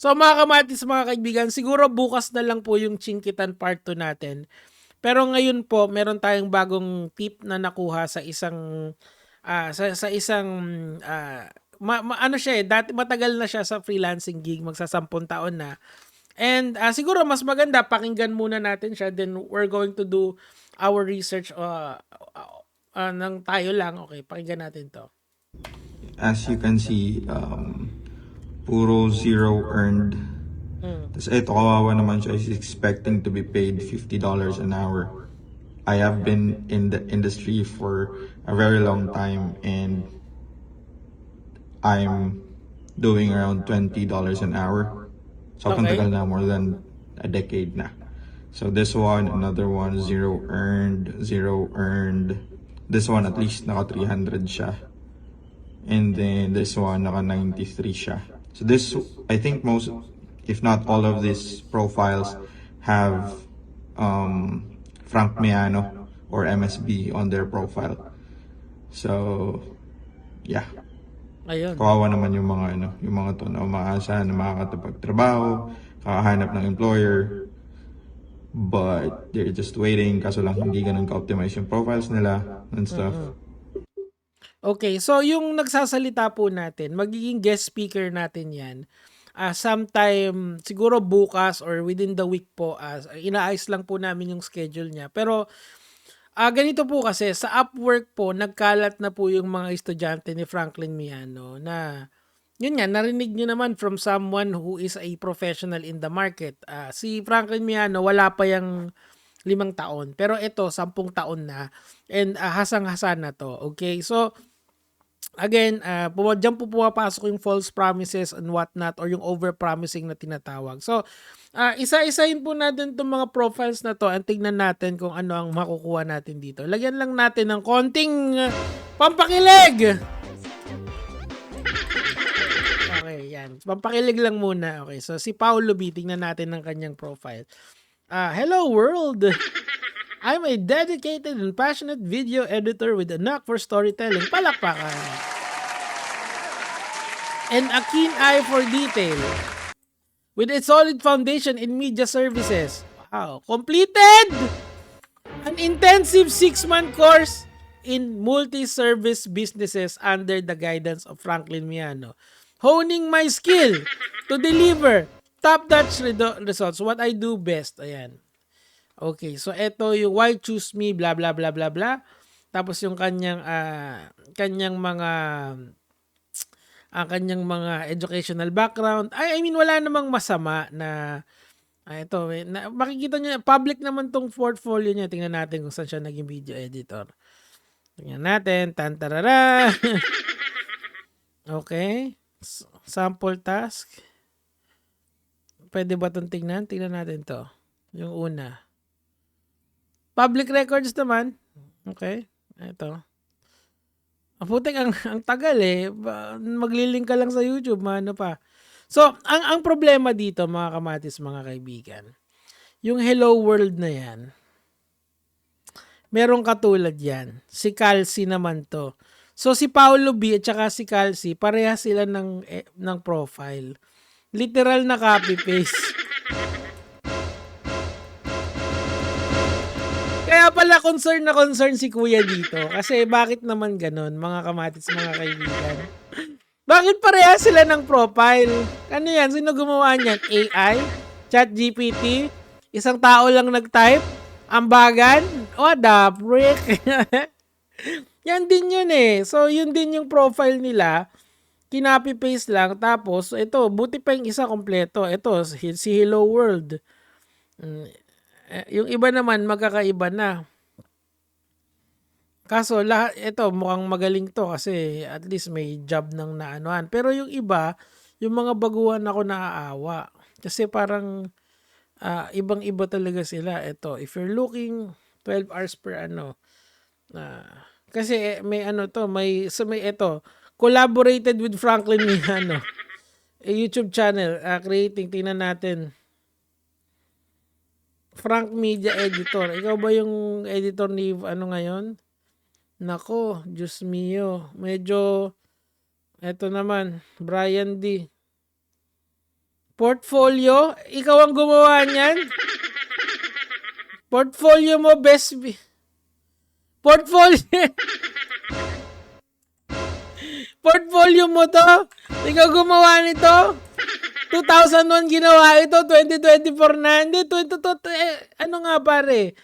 So mga kamatis, mga kaibigan, siguro bukas na lang po yung Chinkitan part 2 natin. Pero ngayon po, meron tayong bagong tip na nakuha sa isang sa isang ano siya dati matagal na siya sa freelancing gig, magsasampung taon na. And siguro mas maganda pakinggan muna natin siya, then we're going to do our research nang tayo lang. Okay, pakinggan natin to. As you can see, puro zero earned. Tapos ito, kawawa naman siya, is expecting to be paid $50 an hour. I have been in the industry for a very long time and I'm doing around $20 an hour. So Okay. tagal na, more than a decade na. So this one, another one, zero earned. This one at least naka 300 siya. And then this one naka 93 siya. So this, I think most, if not all of these profiles have Frank Miano or MSB on their profile. So yeah. Ayun. Kawawa naman yung mga to na umaasa na makakapagtrabaho, kakahanap ng employer, but they're just waiting kaso lang hindi ganun ka-optimize yung profiles nila and stuff. Okay, so yung nagsasalita po natin, magiging guest speaker natin yan. Sometime, siguro bukas or within the week po, inaayos lang po namin yung schedule niya. Pero, ganito po kasi, sa Upwork po, nagkalat na po yung mga estudyante ni Franklin Miano na, yun nga, narinig nyo naman from someone who is a professional in the market. Si Franklin Miano, wala pa yung 5 taon. Pero ito, 10 taon na. And hasang-hasa na to. Okay, so, again, dyan po pumapasok yung false promises and whatnot or yung over-promising na tinatawag. So, isa-isahin po natin itong mga profiles na to and tignan natin kung ano ang makukuha natin dito. Lagyan lang natin ng konting pampakilig! Okay, yan. Pampakilig lang muna. Okay, so si Paolo B, tignan natin ng kanyang profile. Hello world! I'm a dedicated and passionate video editor with a knack for storytelling. Palakpakan. And a keen eye for detail. With a solid foundation in media services. Wow. Completed an intensive 6-month course in multi-service businesses under the guidance of Franklin Miano. Honing my skill to deliver top-notch results. What I do best. Ayan. Okay, so ito yung why choose me, blah blah blah blah blah. Tapos yung kanyang mga educational background. I mean wala namang masama na ito, makikita niyo public naman tong portfolio niya. Tingnan natin kung saan siya naging video editor. Tingnan natin, tantarara. Okay. Sample task. Pwede ba itong tingnan? Tingnan natin to. Yung una. Public records naman. Okay. Ito. Putik, ang tagal eh. Maglilink ka lang sa YouTube, ano pa. So, ang problema dito, mga kamatis, mga kaibigan, yung hello world na yan, merong katulad yan. Si Calci naman to. So, si Paolo B at saka si Calci, pareha sila ng profile. Literal na copy-paste. Kaya pala concern si kuya dito. Kasi bakit naman ganon, mga kamatis, mga kaibigan? Bakit pareha sila ng profile? Ano yan? Sino gumawa niyan? AI? ChatGPT? Isang tao lang nag-type? Ambagan? What the frick? Yan din yun eh. So, yun din yung profile nila. Kinopy-paste lang. Tapos, ito, buti pa yung isa kompleto. Ito, si Hello World. Yung iba naman, magkakaiba na. Kaso, ito, mukhang magaling to kasi at least may job ng naanuan. Pero yung iba, yung mga baguhan ako naaawa. Kasi parang, ibang-iba talaga sila. Ito, if you're looking, 12 hours per kasi may ito, collaborated with Franklin Miano. A YouTube channel, creating, tingnan natin. Frank Media Editor. Ikaw ba yung editor ni ngayon? Nako, Diyos mio. Medyo, eto naman, Brian D. Portfolio? Ikaw ang gumawa niyan? Portfolio mo, portfolio. Portfolio mo to? Ikaw gumawa nito? 2001 ginawa ito, 2024 na. Hindi, ano nga pare?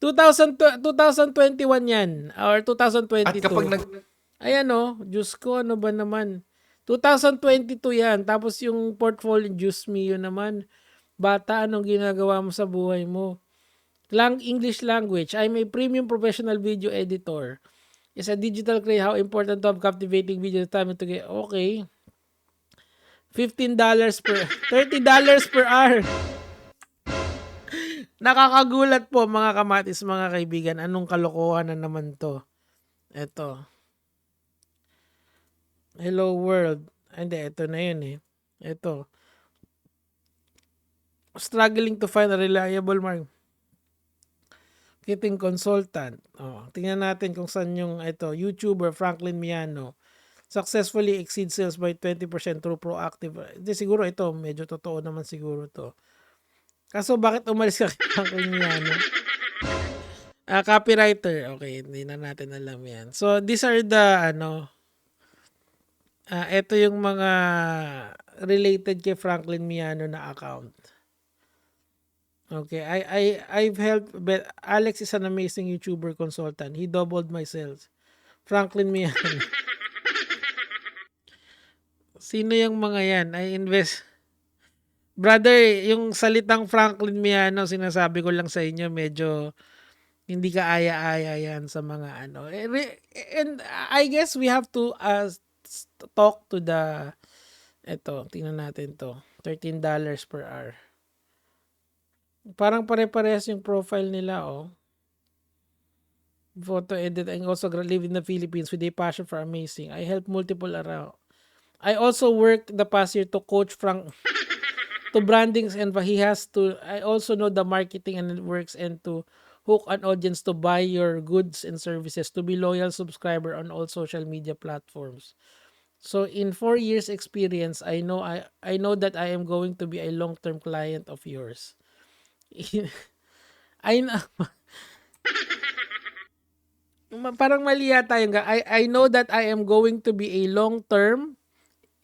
2021 yan, or At kapag 2022. Ayan Diyos ko, ano ba naman? 2022 yan, tapos yung portfolio, Diyos mio naman. Bata, anong ginagawa mo sa buhay mo? English language. I'm a premium professional video editor. Is a digital creator. How important to have captivating video time to get. Okay. $15 $30 per hour. Nakakagulat po mga kamatis, mga kaibigan. Anong kalokohan na naman to? Ito. Hello world. Hindi, ito na yun eh. Ito. Struggling to find a reliable marketing consultant. Tingnan natin kung saan yung YouTuber Franklin Miano successfully exceed sales by 20% through proactive. Hindi, siguro ito, medyo totoo naman siguro to. Kaso bakit umalis ka kay Franklin Miano? Copywriter. Okay, hindi na natin alam yan. So, these are the, ito yung mga related kay Franklin Miano na account. Okay, I've helped, but Alex is an amazing YouTuber consultant. He doubled my sales. Franklin Miano. Sino yung mga yan? I invest. Brother, yung salitang Franklin Miano, sinasabi ko lang sa inyo, medyo hindi ka aya-aya yan sa mga And I guess we have to talk to the, tingnan natin to, $13 per hour. Parang pare-parehas yung profile nila, Photo edit. I also live in the Philippines with a passion for amazing. I help multiple around. I also worked the past year to coach Frank to brandings, and he has to. I also know the marketing and it works, and to hook an audience to buy your goods and services, to be loyal subscriber on all social media platforms. So in 4 years experience, I know that I am going to be a long-term client of yours. I know. Parang mali yata yung I know that I am going to be a long-term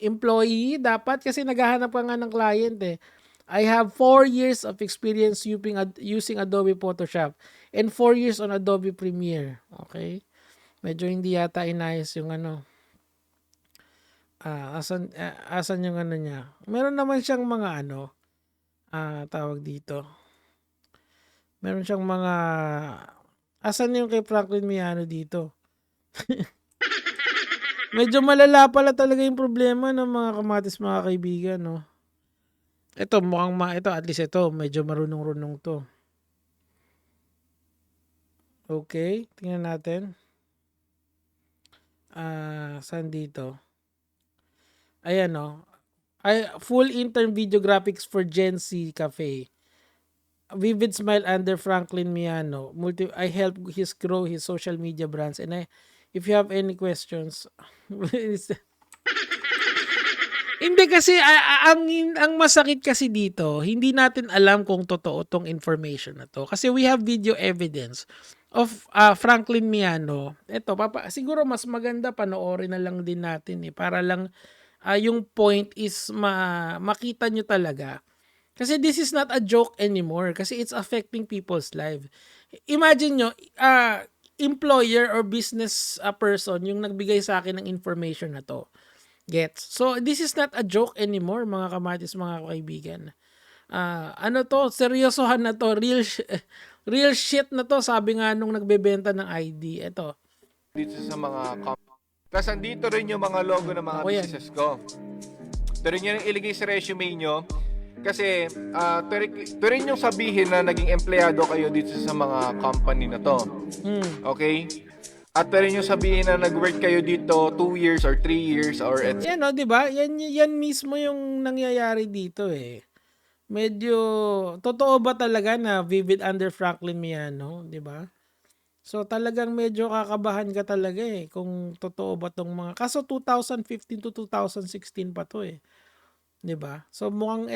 employee. Dapat kasi naghahanap ka nga ng client eh. I have 4 years of experience using Adobe Photoshop and 4 years on Adobe Premiere. Okay? Medyo hindi yata inayos yung asan yung niya. Meron naman siyang mga tawag dito. Meron siyang mga asan yung kay Franklin Miano dito? Medyo malala pala talaga yung problema ng mga kamatis, mga kaibigan, no? Ito, ito, at least ito, medyo marunong-runong to. Okay, tingnan natin. Saan dito? Ayan, full intern video graphics for Gen Z Cafe. Vivid smile under Franklin Miano. I help grow his social media brands, and if you have any questions, hindi kasi ang masakit kasi dito, hindi natin alam kung totoo tong information na to. Kasi we have video evidence of Franklin Miano. Ito, siguro mas maganda panoorin na lang din natin para lang yung point is makita nyo talaga. Kasi this is not a joke anymore kasi it's affecting people's life. Imagine nyo, employer or business person yung nagbigay sa akin ng information na to. Gets? So, this is not a joke anymore, mga kamatis, mga kaibigan. Seryosohan na to, real shit na to, sabi nga nung nagbebenta ng ID. Ito. dito sa mga Tapos andito rin yung mga logo ng mga businesses ko. Ito rin yung iligay sa resume nyo. Kasi, ito rin yung sabihin na naging empleyado kayo dito sa mga company na to. Okay? At ito rin yung sabihin na nag-work kayo dito 2 years or 3 years or Yan di ba? Yan mismo yung nangyayari dito eh. Medyo, totoo ba talaga na vivid under Franklin Miano? Di ba? So talagang medyo kakabahan ka talaga kung totoo ba tong mga. Kaso 2015 to 2016 pa to 'di ba? So mukhang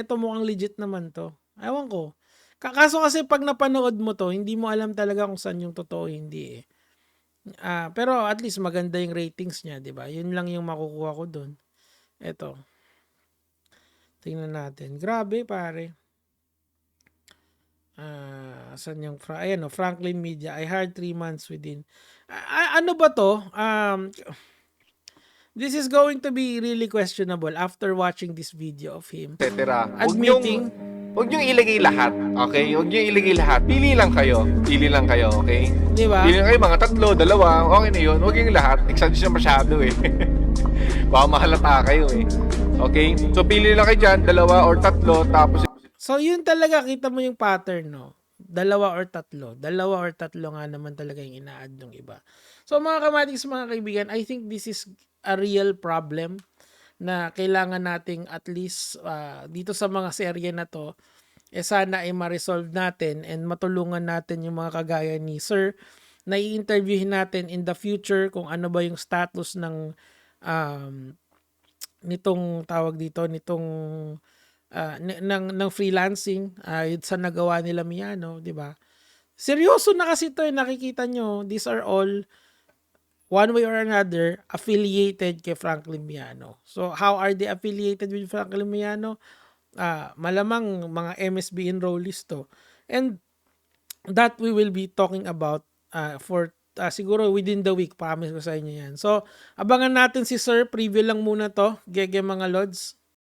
legit naman 'to. Ewan ko. Kaso kasi pag napanood mo 'to, hindi mo alam talaga kung saan yung totoo, hindi eh. Pero at least maganda yung ratings niya, 'di ba? Yun lang yung makukuha ko doon. Eto. Tingnan natin. Grabe, pare. Saan yung ayan, Franklin Media. I hired 3 months within. Ano ba to? This is going to be really questionable after watching this video of him etc. admitting. Huwag niyong ilagay lahat, okay? Huwag niyong ilagay lahat. Pili lang kayo. Pili lang kayo, okay? Di ba? Pili lang kayo, mga 3, 2, okay na yun. Huwag yung lahat. Exaggerate na masyado eh. Baka mahalata kayo eh. Okay? So, pili lang kayo dyan, 2 or 3, tapos So, yun talaga, kita mo yung pattern, no? 2 or 3. 2 or 3 nga naman talaga yung ina-add ng iba. So, mga kamatiks, mga kaibigan, I think this is a real problem na kailangan nating at least dito sa mga serye na to, sana ay ma-resolve natin and matulungan natin yung mga kagaya ni Sir na i-interviewin natin in the future kung ano ba yung status ng nitong tawag dito, nitong ng freelancing sa nagawa nila Miano, 'di ba? Seryoso na kasi ito, nakikita nyo, these are all one way or another affiliated kay Franklin Miano. So how are they affiliated with Franklin Miano? Malamang mga MSB enrollees to. And that we will be talking about for siguro within the week. Promise ko sa inyo yan. So abangan natin si Sir. Preview lang muna to. Gege mga Lods.